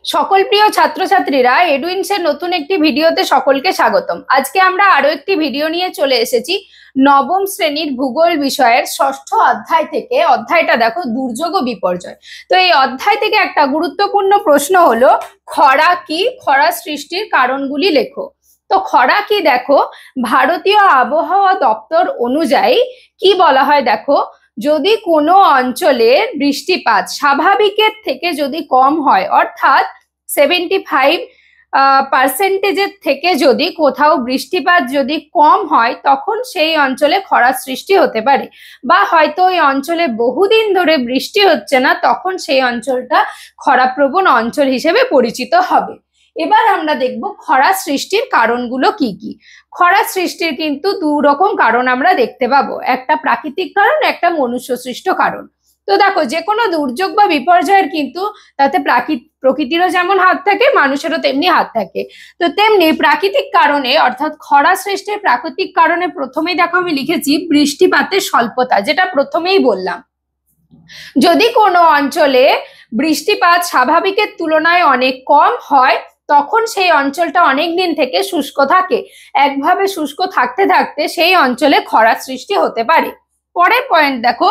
সকল প্রিয় ছাত্রছাত্রীরা এডুইন্সের নতুন একটি ভিডিওতে সকলকে স্বাগতম। আজকে আমরা আরো একটি ভিডিও নিয়ে চলে এসেছি নবম শ্রেণীর ভূগোল বিষয়ের ষষ্ঠ অধ্যায় থেকে। অধ্যায়টা দেখো, দুর্যোগ ও বিপর্যয়। তো এই অধ্যায় থেকে একটা গুরুত্বপূর্ণ প্রশ্ন হলো খরা কি, খরা সৃষ্টির কারণগুলি লেখো। তো খরা কি, দেখো ভারতীয় আবহাওয়া দপ্তর অনুযায়ী কি বলা হয়, দেখো যদি কোনো অঞ্চলে বৃষ্টিপাত স্বাভাবিকের থেকে যদি কম হয়, অর্থাৎ 75% থেকে যদি কোথাও বৃষ্টিপাত যদি কম হয়, তখন সেই অঞ্চলে খরার সৃষ্টি হতে পারে। বা হয়তো ওই অঞ্চলে বহুদিন ধরে বৃষ্টি হচ্ছে না, তখন সেই অঞ্চলটা খরাপ্রবণ অঞ্চল হিসেবে পরিচিত হবে। এবার আমরা দেখব খরা সৃষ্টির কারণগুলো কি কি। খরা সৃষ্টির কিন্তু দু রকম কারণ আমরা দেখতে পাবো, একটা প্রাকৃতিক কারণ, একটা মনুষ্য সৃষ্ট কারণ। তো দেখো, যে কোনো দুর্যোগ বা বিপর্যয়ের কিন্তু তাতে প্রকৃতিরও যেমন হাত থাকে, মানুষেরও তেমনি হাত থাকে। তো তেমনি প্রাকৃতিক কারণে, অর্থাৎ খরা সৃষ্টির প্রাকৃতিক কারণে প্রথমেই দেখো আমি লিখেছি বৃষ্টিপাতের স্বল্পতা, যেটা প্রথমেই বললাম। যদি কোনো অঞ্চলে বৃষ্টিপাত স্বাভাবিকের তুলনায় অনেক কম হয়, তখন সেই অঞ্চলটা অনেক দিন থেকে শুষ্ক থাকে। একভাবে শুষ্ক থাকতে থাকতে সেই অঞ্চলে খরা সৃষ্টি হতে পারে। পরের পয়েন্ট দেখো,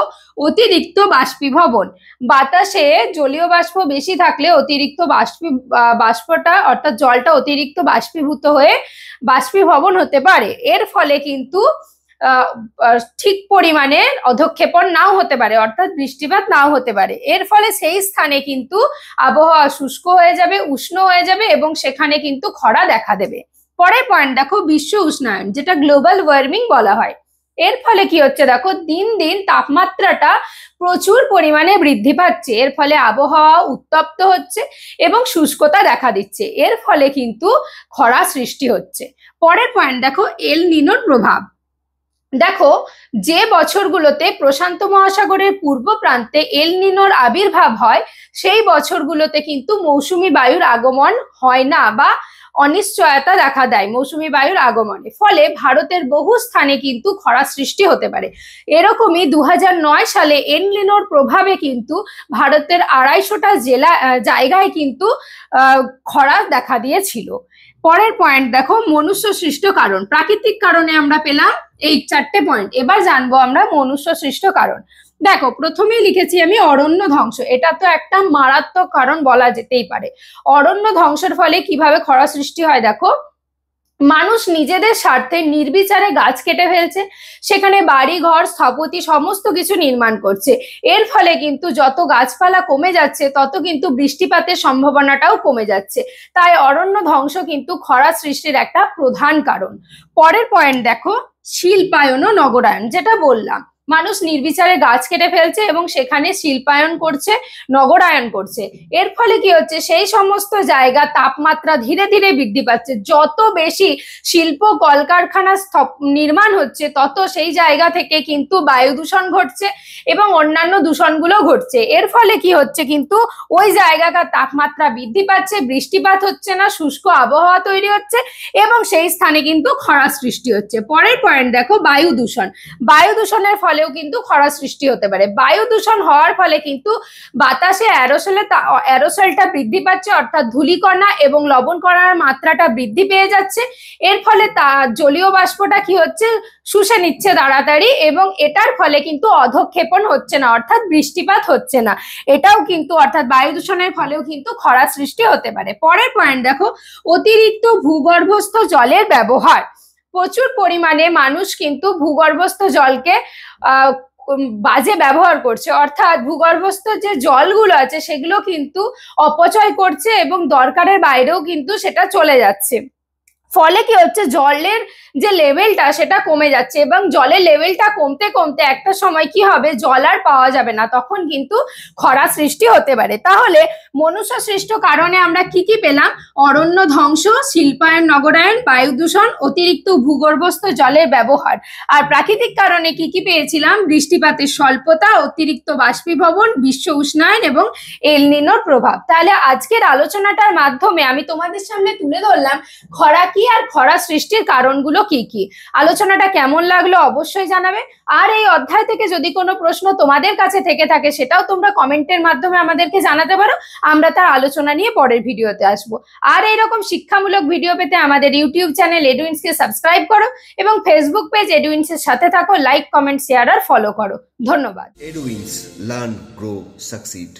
অতিরিক্ত বাষ্পীভবন। বাতাসে জলীয় বাষ্প বেশি থাকলে অতিরিক্ত বাষ্পটা অর্থাৎ জলটা অতিরিক্ত বাষ্পীভূত হয়ে বাষ্পীভবন হতে পারে। এর ফলে কিন্তু ঠিক পরিমাণে অধঃক্ষেপণ নাও হতে পারে, অর্থাৎ বৃষ্টিপাত নাও হতে পারে। এর ফলে সেই স্থানে কিন্তু আবহাওয়া শুষ্ক হয়ে যাবে, উষ্ণ হয়ে যাবে এবং সেখানে কিন্তু খরা দেখা দেবে। পরের পয়েন্ট দেখো, বিশ্ব উষ্ণায়ন, যেটা গ্লোবাল ওয়ার্মিং বলা হয়। এর ফলে কি হচ্ছে, দেখো দিন দিন তাপমাত্রাটা প্রচুর পরিমাণে বৃদ্ধি পাচ্ছে। এর ফলে আবহাওয়া উত্তপ্ত হচ্ছে এবং শুষ্কতা দেখা দিচ্ছে। এর ফলে কিন্তু খরা সৃষ্টি হচ্ছে। পরের পয়েন্ট দেখো, এল নিনোর প্রভাব। দেখো, যে বছরগুলোতে প্রশান্ত মহাসাগরের পূর্ব প্রান্তে এল নিনোর আবির্ভাব হয়, সেই বছরগুলোতে কিন্তু মৌসুমী বায়ুর আগমন হয় না বা অনিশ্চয়তা দেখা দেয় মৌসুমী বায়ুর আগমনে। ফলে ভারতের বহু স্থানে কিন্তু খরা সৃষ্টি হতে পারে। এরকমই 2009 সালে এল নিনোর প্রভাবে কিন্তু ভারতের 250টা জায়গায় কিন্তু খরা দেখা দিয়েছিল। পরের পয়েন্ট দেখো, মনুষ্য সৃষ্ট কারণ। প্রাকৃতিক কারণে আমরা পেলাম এই 4টে পয়েন্ট। এবার জানবো আমরা মনুষ্য সৃষ্ট কারণ। দেখো, প্রথমেই লিখেছি আমি অরণ্য ধ্বংস। এটা তো একটা মারাত্মক কারণ বলা যেতেই পারে। অরণ্য ধ্বংসের ফলে কিভাবে খরা সৃষ্টি হয়, দেখো মানুষ নিজেদের স্বার্থে নির্বিচারে গাছ কেটে ফেলছে, সেখানে বাড়ি ঘর স্থপতি সমস্ত কিছু নির্মাণ করছে। এর ফলে কিন্তু যত গাছপালা কমে যাচ্ছে, তত কিন্তু বৃষ্টিপাতের সম্ভাবনাটাও কমে যাচ্ছে। তাই অরণ্য ধ্বংস কিন্তু খরা সৃষ্টির একটা প্রধান কারণ। পরের পয়েন্ট দেখো, শিল্পায়ন ও নগরায়ন, যেটা বললাম মানুষ নির্বিচারে গাছ কেটে ফেলছে এবং সেখানে শিল্পায়ন করছে, নগরায়ন করছে। এর ফলে কি হচ্ছে, সেই সমস্ত জায়গা তাপমাত্রা ধীরে ধীরে বৃদ্ধি পাচ্ছে। যত বেশি শিল্প কলকারখানা নির্মাণ হচ্ছে, তত সেই জায়গা থেকে কিন্তু বায়ু দূষণ ঘটছে এবং অন্যান্য দূষণগুলো ঘটছে। এর ফলে কি হচ্ছে, কিন্তু ওই জায়গাকার তাপমাত্রা বৃদ্ধি পাচ্ছে, বৃষ্টিপাত হচ্ছে না, শুষ্ক আবহাওয়া তৈরি হচ্ছে এবং সেই স্থানে কিন্তু খরা সৃষ্টি হচ্ছে। পরের পয়েন্ট দেখো, বায়ু দূষণ। বায়ু দূষণের ফলেও কিন্তু খরা সৃষ্টি হতে পারে। বায়ু দূষণ হওয়ার ফলে কিন্তু বাতাসে অ্যারোসলটা বৃদ্ধি পাচ্ছে, অর্থাৎ ধূলিকণা এবং লবণকণার মাত্রাটা বৃদ্ধি পেয়ে যাচ্ছে। এর ফলে জলীয় বাষ্পটা কি হচ্ছে, শুষে নিচ্ছে তাড়াতাড়ি এবং এটার ফলে কিন্তু অধঃক্ষেপণ হচ্ছে না, অর্থাৎ বৃষ্টিপাত হচ্ছে না। এটাও কিন্তু অর্থাৎ বায়ু দূষণের ফলেও কিন্তু খরা সৃষ্টি হতে পারে। পরের পয়েন্ট দেখো, অতিরিক্ত ভূগর্ভস্থ জলের ব্যবহার। প্রচুর পরিমাণে মানুষ কিন্তু ভূগর্ভস্থ জলকে বাজে ব্যবহার করছে, অর্থাৎ ভূগর্ভস্থ যে জলগুলো আছে সেগুলো কিন্তু অপচয় করছে এবং দরকারের বাইরেও কিন্তু সেটা চলে যাচ্ছে। ফলে কি হচ্ছে, জলের যে লেভেলটা সেটা কমে যাচ্ছে এবং জলের লেভেলটা কমতে কমতে একটা সময় কি হবে, জল আর পাওয়া যাবে না, তখন কিন্তু খরা সৃষ্টি হতে পারে। তাহলে মনুষ্য সৃষ্ট কারণে আমরা কি কি পেলাম, অরণ্য ধ্বংস, শিল্পায়ন নগরায়ন, বায়ু দূষণ, অতিরিক্ত ভূগর্ভস্থ জলের ব্যবহার। আর প্রাকৃতিক কারণে কি কি পেয়েছিলাম, বৃষ্টিপাতের স্বল্পতা, অতিরিক্ত বাষ্পীভবন, বিশ্ব উষ্ণায়ন এবং এল নিনোর প্রভাব। তাহলে আজকের আলোচনাটার মাধ্যমে আমি তোমাদের সামনে তুলে ধরলাম খরা কি আর খরা সৃষ্টির কারণগুলো কি কি। আলোচনাটা কেমন লাগলো অবশ্যই জানাবে। আর এই অধ্যায় থেকে যদি কোনো প্রশ্ন তোমাদের কাছে থেকে থাকে সেটাও তোমরা কমেন্টের মাধ্যমে আমাদেরকে জানাতে পারো, আমরা তার আলোচনা নিয়ে পরের ভিডিওতে আসবো। আর এইরকম শিক্ষামূলক ভিডিও পেতে আমাদের ইউটিউব চ্যানেল এডুইন্সকে সাবস্ক্রাইব করো এবং ফেসবুক পেজ এডুইন্সের সাথে থাকো, লাইক, কমেন্ট, শেয়ার আর ফলো করো। ধন্যবাদ। Edwins, learn, grow, succeed.